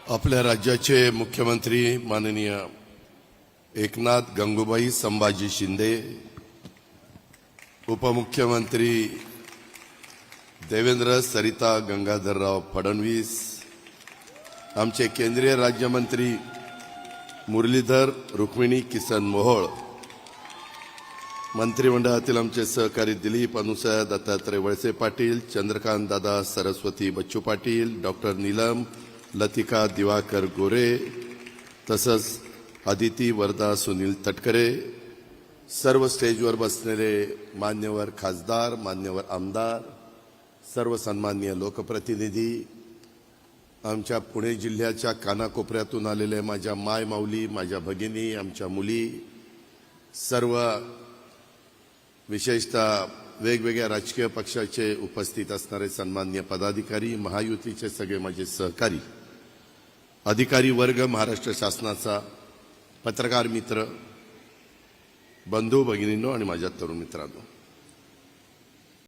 आपल्या राज्याचे मुख्यमंत्री माननीय एकनाथ गंगूबाई संभाजी शिंदे, उपमुख्यमंत्री देवेंद्र सरिता गंगाधरराव फडणवीस, आमचे केंद्रीय राज्यमंत्री मुरलीधर रुक्मिणी किसन मोहोळ, मंत्रिमंडळातील आमचे सहकारी दिलीप अनुसया दत्तात्रय वळसे पाटील, चंद्रकांत दादा सरस्वती बच्चू पाटील, डॉक्टर नीलम लतिका दिवाकर गोरे, तसंच अदिती वरदा सुनील तटकरे, सर्व स्टेजवर बसलेले मान्यवर खासदार, मान्यवर आमदार, सर्व सन्माननीय लोकप्रतिनिधी, आमच्या पुणे जिल्ह्याच्या कानाकोपऱ्यातून आलेले माझ्या माय माऊली, माझ्या भगिनी, आमच्या मुली, सर्व विशेषतः वेगवेगळ्या राजकीय पक्षाचे उपस्थित असणारे सन्माननीय पदाधिकारी, महायुतीचे सगळे माझे सहकारी, अधिकारी वर्ग, महाराष्ट्र शासनाचा, पत्रकार मित्र, बंधू भगिनींनो आणि माझ्या तरुण मित्रांनो,